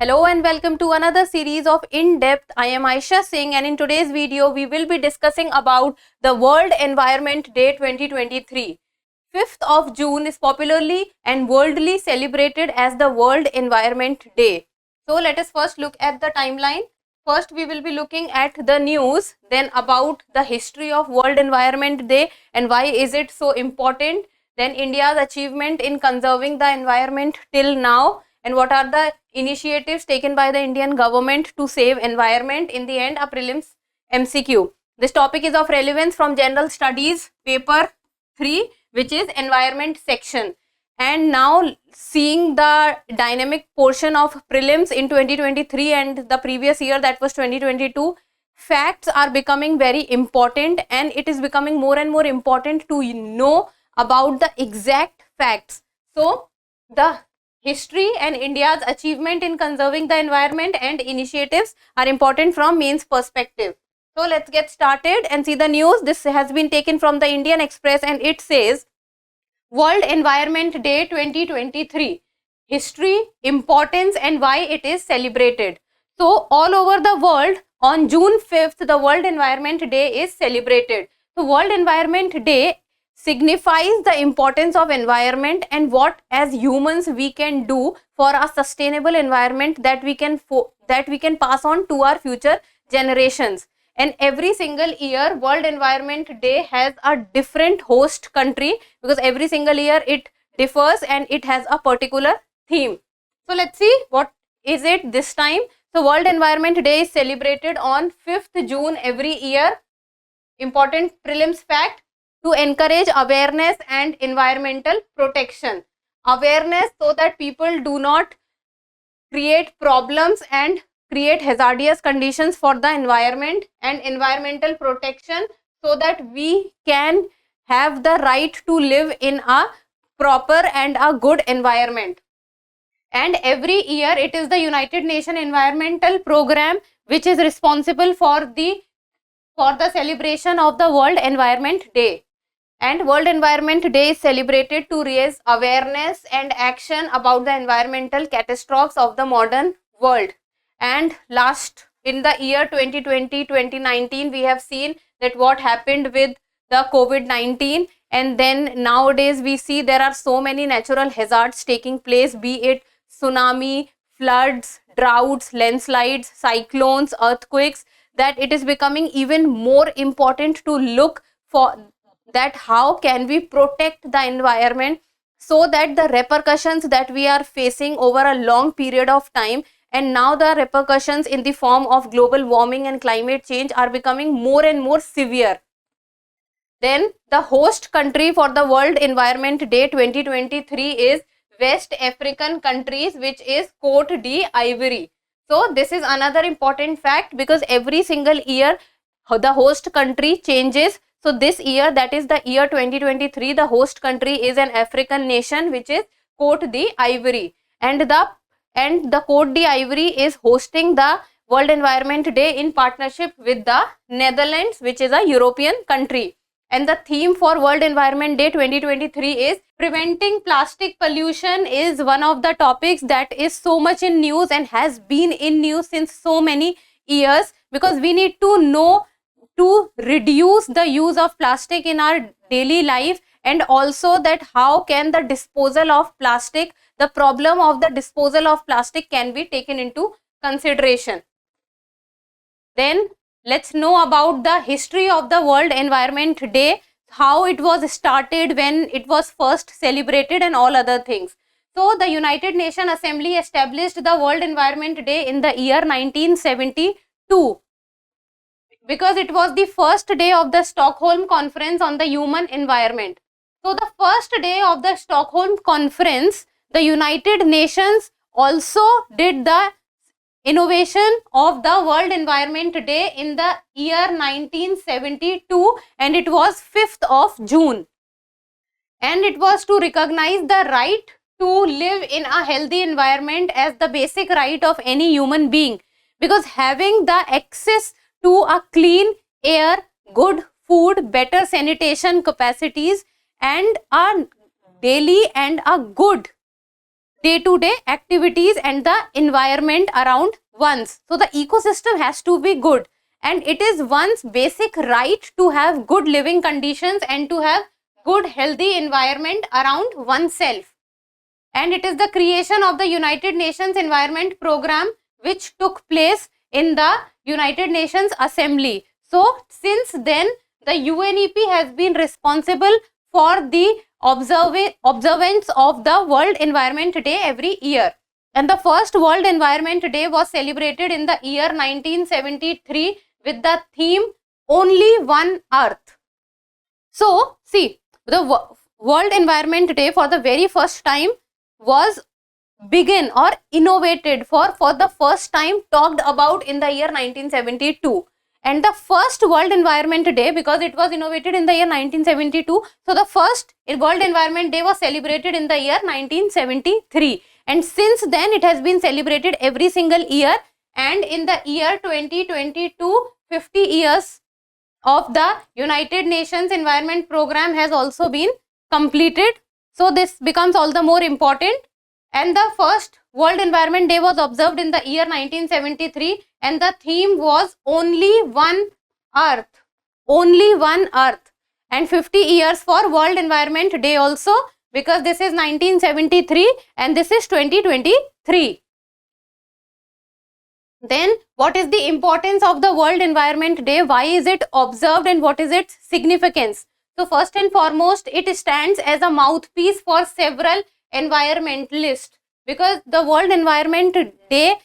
Hello and welcome to another series of In-Depth. I am Aisha Singh, and in today's video we will be discussing about the World Environment Day 2023. 5th of June is popularly and worldly celebrated as the World Environment Day. So let us first look at the timeline. First we will be looking at the news, then about the history of World Environment Day and why is it so important, then India's achievement in conserving the environment till now, and what are the initiatives taken by the Indian government to save environment. In the end, a prelims MCQ. This topic is of relevance from General Studies paper 3, which is environment section. And now seeing the dynamic portion of prelims in 2023 and the previous year, that was 2022, facts are becoming very important, and it is becoming more and more important to know about the exact facts. So the history and India's achievement in conserving the environment and initiatives are important from mains perspective. So let's get started and see the news. This has been taken from the Indian Express and it says World Environment Day 2023, history, importance and why it is celebrated. So all over the world on June 5th the World Environment Day is celebrated. So World Environment Day signifies the importance of environment and what as humans we can do for a sustainable environment that we can pass on to our future generations. And every single year World Environment Day has a different host country, because every single year it differs and it has a particular theme. So let's see what is it this time. So World Environment Day is celebrated on 5th June every year. Important prelims fact: to encourage awareness and environmental protection. Awareness so that people do not create problems and create hazardous conditions for the environment, and environmental protection so that we can have the right to live in a proper and a good environment. And every year it is the United Nations Environmental Program which is responsible for the celebration of the World Environment Day. And World Environment Day is celebrated to raise awareness and action about the environmental catastrophes of the modern world. And last, in the year 2020-2019, we have seen that what happened with the COVID-19, and then nowadays we see there are so many natural hazards taking place, be it tsunami, floods, droughts, landslides, cyclones, earthquakes, that it is becoming even more important to look for that how can we protect the environment so that the repercussions that we are facing over a long period of time, and now the repercussions in the form of global warming and climate change are becoming more and more severe. Then the host country for the World Environment Day 2023 is West African countries, which is Côte d'Ivoire. So this is another important fact, because every single year the host country changes. So this year, that is the year 2023, the host country is an African nation which is Côte d'Ivoire, and the Côte d'Ivoire is hosting the World Environment Day in partnership with the Netherlands, which is a European country. And the theme for World Environment Day 2023 is preventing plastic pollution. Is one of the topics that is so much in news and has been in news since so many years, because we need to know to reduce the use of plastic in our daily life, and also that how can the disposal of plastic, the problem of the disposal of plastic can be taken into consideration. Then let's know about the history of the World Environment Day, how it was started, when it was first celebrated and all other things. So the United Nations Assembly established the World Environment Day in the year 1972. because it was the first day of the Stockholm Conference on the Human Environment. So the first day of the Stockholm Conference, the United Nations also did the innovation of the World Environment Day in the year 1972, and it was 5th of June. And it was to recognize the right to live in a healthy environment as the basic right of any human being, because having the access to a clean air, good food, better sanitation capacities, and a daily and a good day-to-day activities and the environment around ones. So the ecosystem has to be good, and it is one's basic right to have good living conditions and to have good healthy environment around oneself. And it is the creation of the United Nations Environment Program which took place in the United Nations Assembly. So since then the UNEP has been responsible for the observance of the World Environment Day every year. And the first World Environment Day was celebrated in the year 1973 with the theme Only One Earth. So see, the World Environment Day for the very first time was begun or innovated for the first time talked about in the year 1972. And the first World Environment Day, because it was innovated in the year 1972, so the first World Environment Day was celebrated in the year 1973, and since then it has been celebrated every single year. And in the year 2022, 50 years of the United Nations Environment Program has also been completed, so this becomes all the more important. And the first World Environment Day was observed in the year 1973, and the theme was Only One Earth. Only One Earth. And 50 years for World Environment Day also, because this is 1973 and this is 2023. Then what is the importance of the World Environment Day? Why is it observed and what is its significance? So first and foremost, it stands as a mouthpiece for several environmentalists, because the World Environment Day,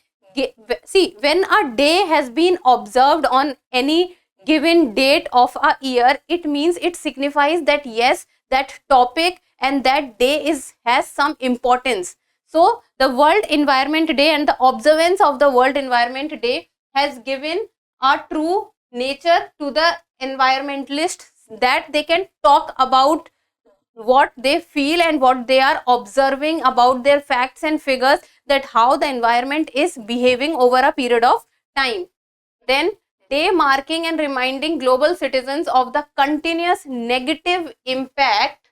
see, when a day has been observed on any given date of a year, it means it signifies that yes, that topic and that day has some importance. So the World Environment Day and the observance of the World Environment Day has given a true nature to the environmentalists, that they can talk about what they feel and what they are observing about their facts and figures, that how the environment is behaving over a period of time. Then day marking and reminding global citizens of the continuous negative impact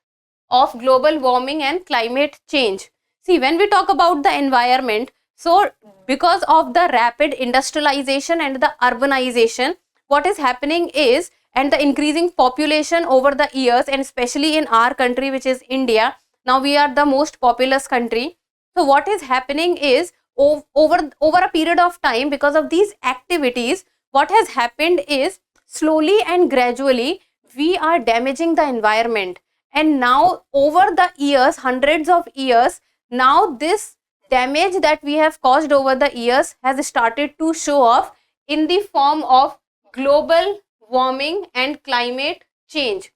of global warming and climate change. See, when we talk about the environment, so because of the rapid industrialization and the urbanization, what is happening is, and the increasing population over the years, and especially in our country, which is India, now we are the most populous country. So what is happening is, over a period of time, because of these activities, what has happened is, slowly and gradually we are damaging the environment. And now over the years, hundreds of years, now this damage that we have caused over the years has started to show off in the form of global warming and climate change.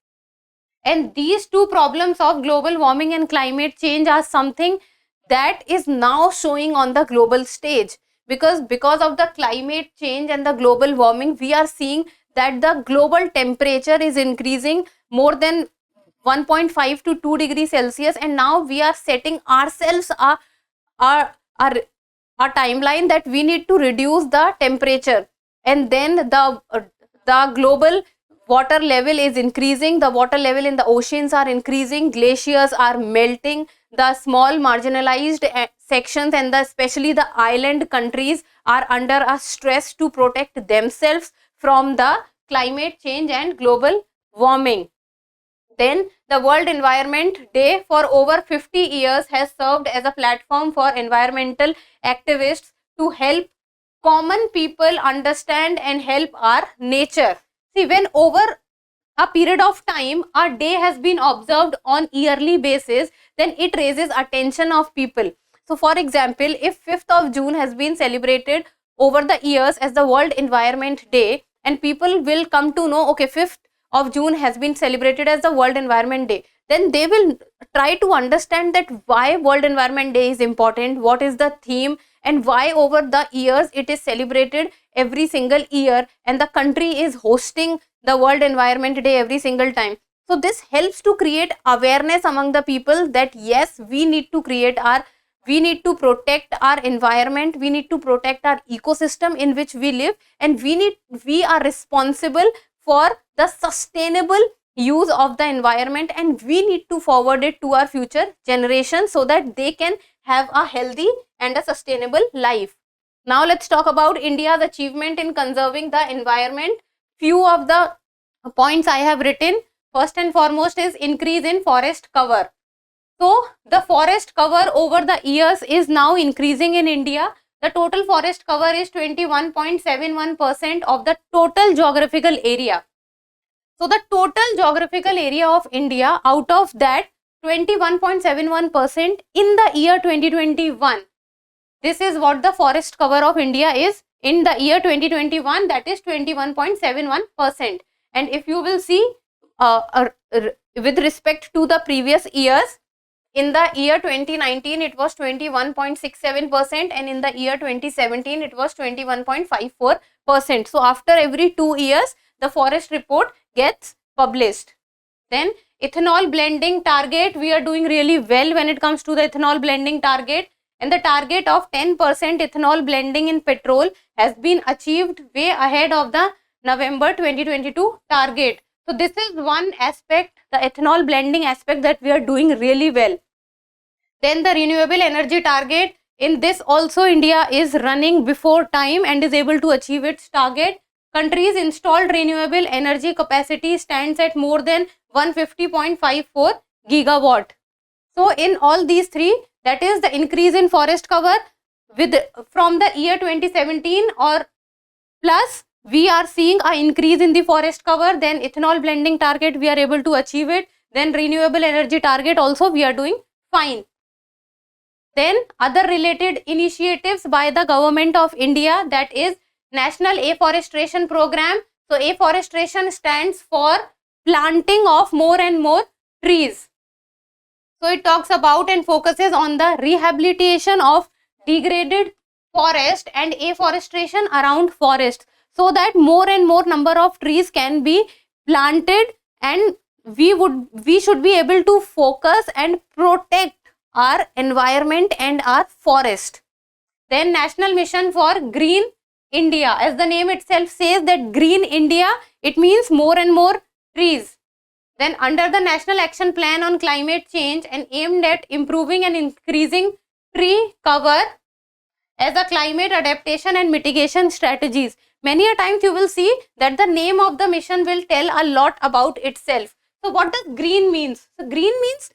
And these two problems of global warming and climate change are something that is now showing on the global stage, because of the climate change and the global warming, we are seeing that the global temperature is increasing more than 1.5 to 2 degrees Celsius, and now we are setting ourselves a timeline that we need to reduce the temperature. And then the global water level is increasing, the water level in the oceans are increasing, glaciers are melting, the small marginalized sections and especially the island countries are under a stress to protect themselves from the climate change and global warming. Then the World Environment Day for over 50 years has served as a platform for environmental activists to help common people understand and help our nature. See, when over a period of time a day has been observed on yearly basis, then it raises attention of people. So for example, if 5th of June has been celebrated over the years as the World Environment Day, and people will come to know, okay, 5th of June has been celebrated as the World Environment Day, then they will try to understand that why World Environment Day is important, what is the theme, and why over the years it is celebrated every single year, and the country is hosting the World Environment Day every single time. So this helps to create awareness among the people that yes, we need to protect our environment, we need to protect our ecosystem in which we live, and we are responsible for the sustainable use of the environment, and we need to forward it to our future generations so that they can have a healthy and a sustainable life. Now let's talk about India's achievement in conserving the environment. Few of the points I have written. First and foremost is increase in forest cover. So the forest cover over the years is now increasing in India. The total forest cover is 21.71% of the total geographical area. So the total geographical area of India, out of that 21.71% in the year 2021. This is what the forest cover of India is in the year 2021, that is 21.71%. And if you will see with respect to the previous years, in the year 2019 it was 21.67% and in the year 2017 it was 21.54%. So after every 2 years the forest report gets published. Then ethanol blending target, we are doing really well when it comes to the ethanol blending target, and the target of 10% ethanol blending in petrol has been achieved way ahead of the November 2022 target. So this is one aspect, the ethanol blending aspect, that we are doing really well. Then the renewable energy target, in this also India is running before time and is able to achieve its target. Country's installed renewable energy capacity stands at more than 150.54 gigawatt. So in all these three, that is the increase in forest cover from the year 2017 or plus, we are seeing an increase in the forest cover. Then ethanol blending target, we are able to achieve it. Then renewable energy target also we are doing fine. Then other related initiatives by the government of India, that is National Afforestation Program. So afforestation stands for planting of more and more trees. So it talks about and focuses on the rehabilitation of degraded forest and afforestation around forests, so that more and more number of trees can be planted and we should be able to focus and protect our environment and our forest. Then National Mission for Green India, as the name itself says that Green India, it means more and more trees. Then under the National Action Plan on Climate Change and aimed at improving and increasing tree cover as a climate adaptation and mitigation strategies. Many a times you will see that the name of the mission will tell a lot about itself. So what does green means? So green means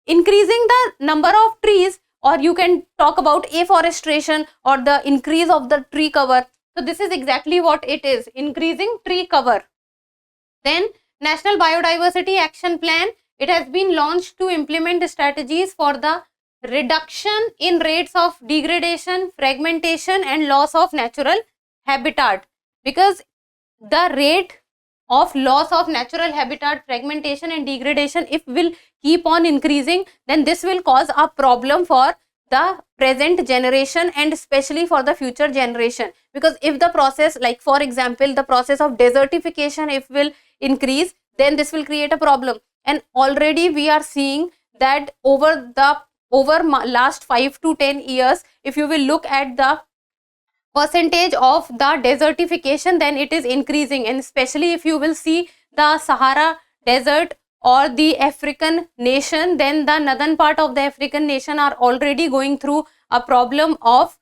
increasing the number of trees, or you can talk about afforestation or the increase of the tree cover. So this is exactly what it is, increasing tree cover. Then National Biodiversity Action Plan, it has been launched to implement strategies for the reduction in rates of degradation, fragmentation and loss of natural habitat, because the rate of loss of natural habitat, fragmentation and degradation, if will keep on increasing, then this will cause a problem for the present generation and especially for the future generation. Because if the process, like for example the process of desertification, if will increase, then this will create a problem. And already we are seeing that over last 5 to 10 years, if you will look at the percentage of the desertification, then it is increasing. And especially if you will see the Sahara desert or the African nation, then the northern part of the African nation are already going through a problem of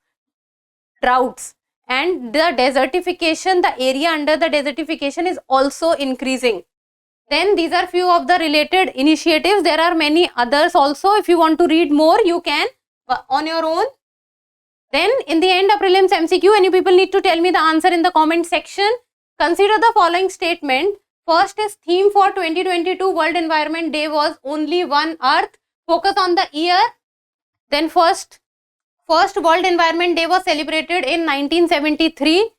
droughts, and the desertification, the area under the desertification is also increasing. Then these are few of the related initiatives. There are many others also. If you want to read more, you can on your own. Then in the end of prelims MCQ, and you people need to tell me the answer in the comment section. Consider the following statement. First is theme for 2022 World Environment Day was only one earth. Focus on the year. Then first World Environment Day was celebrated in 1973.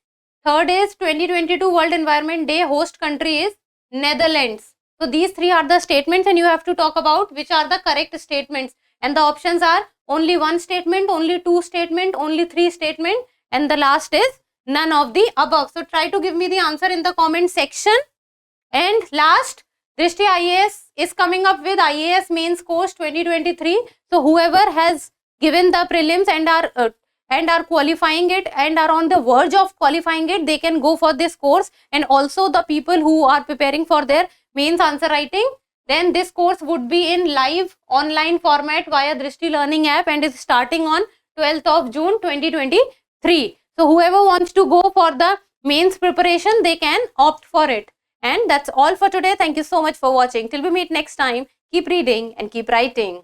Third is 2022 World Environment Day host country is Netherlands. So these three are the statements and you have to talk about which are the correct statements. And the options are only one statement, only two statement, only three statement, and the last is none of the above. So try to give me the answer in the comment section. And last, Drishti IAS is coming up with IAS Mains Course 2023. So whoever has given the prelims and are qualifying it and are on the verge of qualifying it, they can go for this course. And also the people who are preparing for their mains answer writing, Then this course would be in live online format via Drishti Learning app and is starting on 12th of June 2023. So whoever wants to go for the mains preparation, they can opt for it. And that's all for today. Thank you so much for watching. Till we meet next time, keep reading and keep writing.